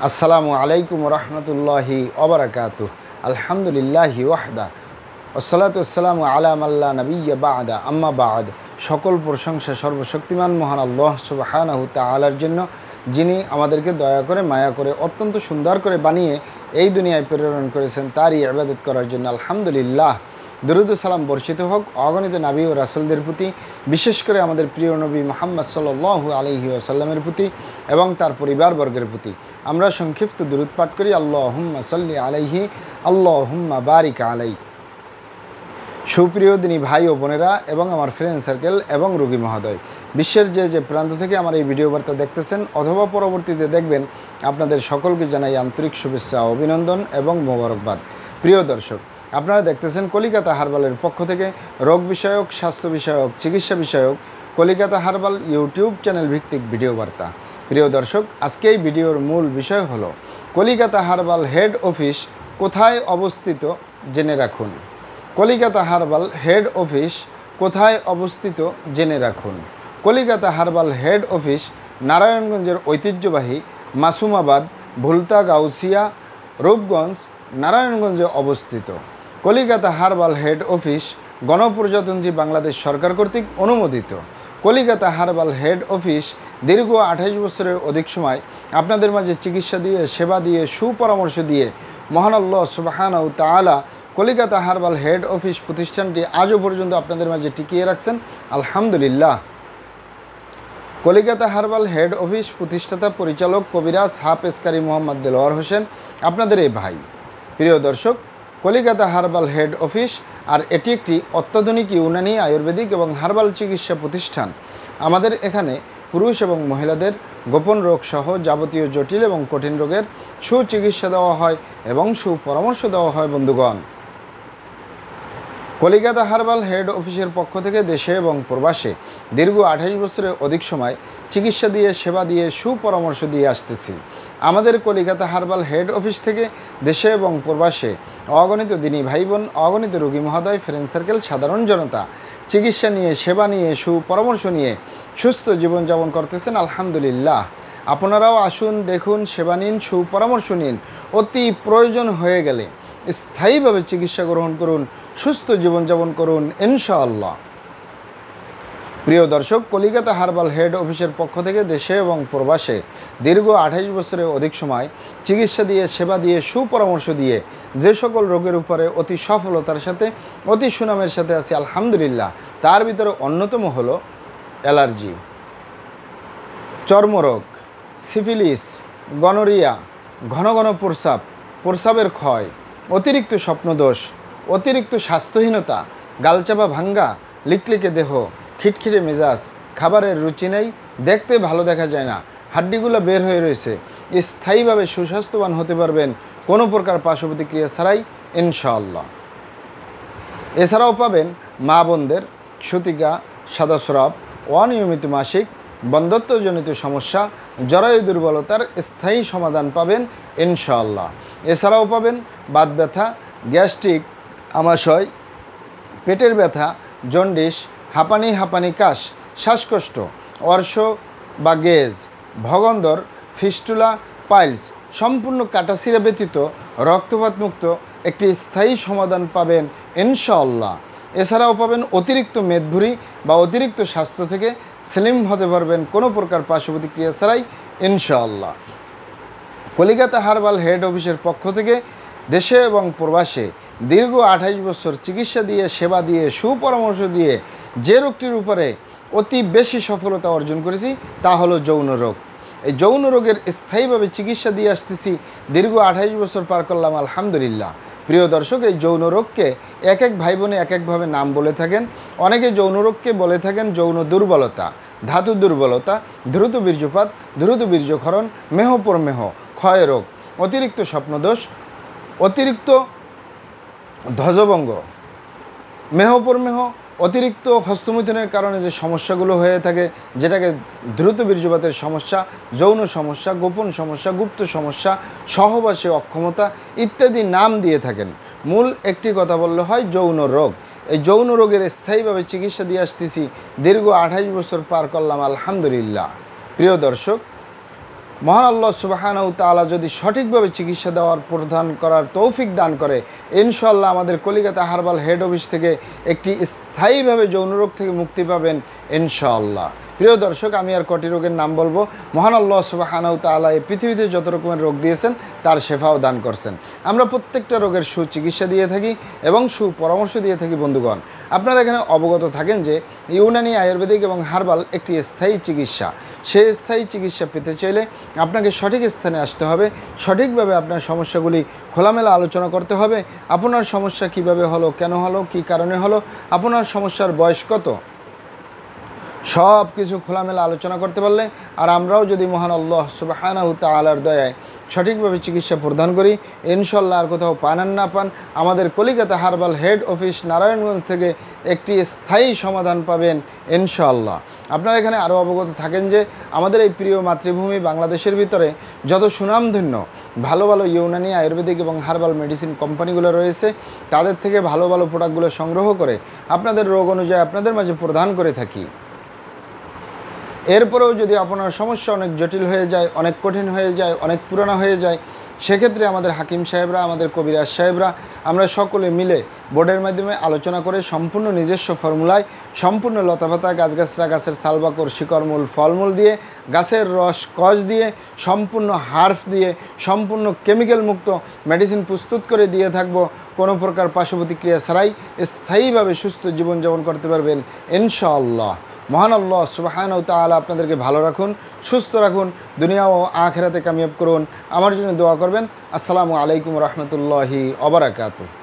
আসসালামু আলাইকুম রহমতুল্লাহি ওবারাকাতুহ। আলহামদুলিল্লাহি ওয়াহদা ওয়াসসালাতু ওয়াসসালামু আলা মাল্লা নাবিয়্যা বা'দা আম্মা বা'দ। সকল প্রশংসা সর্বশক্তিমান মহান আল্লাহ সুবহানাহু তাআলার জন্য, যিনি আমাদেরকে দয়া করে মায়া করে অত্যন্ত সুন্দর করে বানিয়ে এই দুনিয়ায় প্রেরণ করেছেন, তারই ইবাদত করার জন্য আলহামদুলিল্লাহ। দরুদ ও সালাম বর্ষিত হোক অগণিত নবী ও রাসূলদের প্রতি, বিশেষ করে আমাদের প্রিয় নবী মুহাম্মদ সাল্লাল্লাহু আলাইহি ওয়াসাল্লামের প্রতি এবং তার পরিবারবর্গের প্রতি। আমরা সংক্ষিপ্ত দরুদ পাঠ করি, আল্লাহুম্মা সাল্লি আলাইহি আল্লাহুম্মা বারিক আলাই। সুপ্রিয় দিনী ভাই ও বোনেরা এবং আমার ফ্রেন্ড সার্কেল এবং রোগী মহোদয়, বিশ্বের যে প্রান্ত থেকে আমার এই ভিডিও বার্তা দেখতেছেন অথবা পরবর্তীতে দেখবেন, আপনাদের সকলকে জানাই আন্তরিক শুভেচ্ছা, অভিনন্দন এবং মোবারকবাদ। প্রিয় দর্শক, আপনারা দেখতেছেন কলিকাতা হার্বালের পক্ষ থেকে রোগ বিষয়ক, স্বাস্থ্য বিষয়ক, চিকিৎসা বিষয়ক কলিকাতা হার্বাল ইউটিউব চ্যানেল ভিত্তিক ভিডিও বার্তা। প্রিয় দর্শক, আজকে এই ভিডিওর মূল বিষয় হলো কলিকাতা হার্বাল হেড অফিস কোথায় অবস্থিত জেনে রাখুন। কলিকাতা হার্বাল হেড অফিস কোথায় অবস্থিত জেনে রাখুন। কলিকাতা হার্বাল হেড অফিস নারায়ণগঞ্জের ঐতিহ্যবাহী মাসুমাবাদ, ভুলতা, গাউসিয়া, রূপগঞ্জ, নারায়ণগঞ্জে অবস্থিত। কলিকাতা হার্বাল হেড অফিস গণপ্রজাতন্ত্রী বাংলাদেশ সরকার কর্তৃক অনুমোদিত। কলিকাতা হার্বাল হেড অফিস দীর্ঘ 28 বছরের অধিক সময় আপনাদের মাঝে চিকিৎসা দিয়ে, সেবা দিয়ে, সুপরামর্শ দিয়ে মহান আল্লাহ সুবহানাহু তাআলা কলিকাতা হার্বাল হেড অফিস প্রতিষ্ঠানটি আজও পর্যন্ত আপনাদের মাঝে টিকিয়ে রাখছেন, আলহামদুলিল্লাহ। কলিকাতা হার্বাল হেড অফিস প্রতিষ্ঠাতা পরিচালক কবিরাজ হাফেজ কারি মোহাম্মদ দেলোয়ার হোসেন, আপনাদের এই ভাই। প্রিয় দর্শক, কলিকাতা হার্বাল হেড অফিস আর এটি একটি অত্যাধুনিক ইউনানি, আয়ুর্বেদিক এবং হার্বাল চিকিৎসা প্রতিষ্ঠান। আমাদের এখানে পুরুষ এবং মহিলাদের গোপন রোগ সহ যাবতীয় জটিল এবং কঠিন রোগের সুচিকিৎসা দেওয়া হয় এবং সুপরামর্শ দেওয়া হয়। বন্ধুগণ, কলিকাতা হার্বাল হেড অফিসের পক্ষ থেকে দেশে এবং প্রবাসে দীর্ঘ 28 বছরের অধিক সময় চিকিৎসা দিয়ে, সেবা দিয়ে, সুপরামর্শ দিয়ে আসতেছি। আমাদের কলিকাতা হার্বাল হেড অফিস থেকে দেশে এবং প্রবাসে অগণিত দিনী ভাই বোন, অগণিত রোগী মহোদয়, ফ্রেন্ড সার্কেল, সাধারণ জনতা চিকিৎসা নিয়ে, সেবা নিয়ে, সুপরামর্শ নিয়ে সুস্থ জীবনযাপন করতেছেন, আলহামদুলিল্লাহ। আপনারাও আসুন, দেখুন, সেবা নিন, সুপরামর্শ নিন। অতি প্রয়োজন হয়ে গেলে স্থায়ীভাবে চিকিৎসা গ্রহণ করুন, সুস্থ জীবনযাপন করুন ইনশাআল্লাহ। প্রিয় দর্শক, কলিকাতা হার্বাল হেড অফিসের পক্ষ থেকে দেশে এবং প্রবাসে দীর্ঘ 28 বছরের অধিক সময় চিকিৎসা দিয়ে, সেবা দিয়ে, সুপরামর্শ দিয়ে যে সকল রোগের উপরে অতি সফলতার সাথে, অতি সুনামের সাথে আছি, আলহামদুলিল্লাহ। তার ভিতরে অন্যতম হলো অ্যালার্জি, চর্মরোগ, সিফিলিস, গনোরিয়া, ঘন ঘন প্রস্রাব, প্রস্রাবের ক্ষয়, অতিরিক্ত স্বপ্নদোষ, অতিরিক্ত স্বাস্থ্যহীনতা, গালচাপা ভাঙ্গা, লিকলিকে দেহ, খিটখিটে মেজাজ, খাবারের রুচি নেই, দেখতে ভালো দেখা যায় না, হাড্ডিগুলো বের হয়ে রয়েছে। স্থায়ীভাবে সুস্বাস্থ্যবান হতে পারবেন কোনো প্রকার পার্শ্ব প্রতিক্রিয়া ছাড়াই ইনশাআল্লাহ। এছাড়াও পাবেন মা বোনদের সূতিকা, সাদাস্রাব, অনিয়মিত মাসিক, বন্ধ্যত্বজনিত সমস্যা, জরায়ু দুর্বলতার স্থায়ী সমাধান পাবেন ইনশাআল্লাহ। এছাড়াও পাবেন বাত ব্যথা, গ্যাস্ট্রিক, আমাশয়, পেটের ব্যথা, জন্ডিস, হাঁপানি কাশ, শ্বাসকষ্ট, অর্শ বা গেজ, ভগন্দর, ফিস্টুলা, পাইলস সম্পূর্ণ কাটাছিঁড়া ব্যতীত রক্তপাত মুক্ত একটি স্থায়ী সমাধান পাবেন ইনশাআল্লাহ। এছাড়াও পাবেন অতিরিক্ত মেদভুঁড়ি বা অতিরিক্ত স্বাস্থ্য থেকে স্লিম হতে পারবেন কোনো প্রকার পার্শ্ব প্রতিক্রিয়া ছাড়াই ইনশাআল্লাহ। কলিকাতা হার্বাল হেড অফিসের পক্ষ থেকে দেশে এবং প্রবাসে দীর্ঘ 28 বছর চিকিৎসা দিয়ে, সেবা দিয়ে, সুপরামর্শ দিয়ে যে রোগটির উপরে অতি বেশি সফলতা অর্জন করেছি তা হলো যৌন রোগ। এই যৌন রোগের স্থায়ীভাবে চিকিৎসা দিয়ে আসতেছি, দীর্ঘ 28 বছর পার করলাম, আলহামদুলিল্লাহ। প্রিয় দর্শক, এই যৌন রোগকে এক এক ভাই বোনে এক একভাবে নাম বলে থাকেন। অনেকে যৌন রোগকে বলে থাকেন যৌন দুর্বলতা, ধাতু দুর্বলতা, দ্রুত বীর্যপাত, দ্রুত বীর্যক্ষরণ, মেহ, ক্ষয় রোগ, অতিরিক্ত স্বপ্নদোষ, অতিরিক্ত ধ্বজভঙ্গ, মেহ, অতিরিক্ত হস্তমৈথুনের কারণে যে সমস্যাগুলো হয়ে থাকে, যেটাকে দ্রুত বীর্যপাতের সমস্যা, যৌন সমস্যা, গোপন সমস্যা, গুপ্ত সমস্যা, সহবাসে অক্ষমতা ইত্যাদি নাম দিয়ে থাকেন। মূল একটি কথা বললে হয় যৌন রোগ। এই যৌন রোগের স্থায়ীভাবে চিকিৎসা দিয়ে আসতেছি, দীর্ঘ 28 বছর পার করলাম, আলহামদুলিল্লাহ। প্রিয় দর্শক, মহান আল্লাহ সুবহানাহু ওয়া তাআলা যদি সঠিকভাবে চিকিৎসা দেওয়ার প্রদান করার তৌফিক দান করে, ইনশাআল্লাহ আমাদের কলিকাতা হার্বাল হেড অফিস থেকে একটি স্থায়ীভাবে যৌন রোগ থেকে মুক্তি পাবেন ইনশাআল্লাহ। প্রিয় দর্শক, আমি আর কটি রোগের নাম বলবো। মহান আল্লাহ সুবহানাহু ওয়া তাআলা এই পৃথিবীতে যত রকমের রোগ দিয়েছেন তার শেফাও দান করছেন। আমরা প্রত্যেকটা রোগের সুচিকিৎসা দিয়ে থাকি এবং সুপরামর্শ দিয়ে থাকি। বন্ধুগণ, আপনারা এখানে অবগত থাকেন যে ইউনানি, আয়ুর্বেদিক এবং হার্বাল একটি স্থায়ী চিকিৎসা। সেই স্থায়ী চিকিৎসা পেতে চাইলে আপনাকে সঠিক স্থানে আসতে হবে, সঠিকভাবে আপনার সমস্যাগুলি খোলামেলা আলোচনা করতে হবে। আপনার সমস্যা কিভাবে হলো, কেন হলো, কী কারণে হলো, আপনার সমস্যার বয়স কত, সব কিছু খোলামেলা আলোচনা করতে পারলে, আর আমরাও যদি মহান আল্লাহ সুবহানাহু ওয়া তাআলার দয়ায় সঠিকভাবে চিকিৎসা প্রদান করি, ইনশাআল্লাহ আর কোথাও পান আর না পান, আমাদের Calcutta herbal head office Narayanganj থেকে একটি স্থায়ী সমাধান পাবেন ইনশাআল্লাহ। আপনারা এখানে আরও অবগত থাকেন যে আমাদের এই প্রিয় মাতৃভূমি বাংলাদেশের ভিতরে যত সুনামধন্য ভালো ভালো ইউনানি, আয়ুর্বেদিক এবং হার্বাল মেডিসিন কোম্পানিগুলো রয়েছে, তাদের থেকে ভালো ভালো প্রোডাক্টগুলো সংগ্রহ করে আপনাদের রোগ অনুযায়ী আপনাদের মাঝে প্রদান করে থাকি। এরপরেও যদি আপনার সমস্যা অনেক জটিল হয়ে যায়, অনেক কঠিন হয়ে যায়, অনেক পুরানো হয়ে যায়, সেক্ষেত্রে আমাদের হাকিম সাহেবরা, আমাদের কবিরাজ সাহেবরা, আমরা সকলে মিলে বোর্ডের মাধ্যমে আলোচনা করে সম্পূর্ণ নিজস্ব ফর্মুলায় সম্পূর্ণ লতাপাতা, গাছগাছরা, গাছের সালবাকর, শিকড়মূল, ফলমূল দিয়ে, গাছের রস কষ দিয়ে, সম্পূর্ণ হার্ফ দিয়ে, সম্পূর্ণ কেমিক্যাল মুক্ত মেডিসিন প্রস্তুত করে দিয়ে থাকবো। কোনো প্রকার পার্শ্ব প্রতিক্রিয়া ছাড়াই স্থায়ীভাবে সুস্থ জীবনযাপন করতে পারবেন ইনশাআল্লাহ। মহান আল্লাহ সুবহানাহু ওয়া তাআলা আপনাদেরকে ভালো রাখুন, সুস্থ রাখুন, দুনিয়া ও আখিরাতে কামিয়াব করুন। আমার জন্য দোয়া করবেন। আসসালামু আলাইকুম রহমতুল্লাহি ওয়া বারাকাতুহু।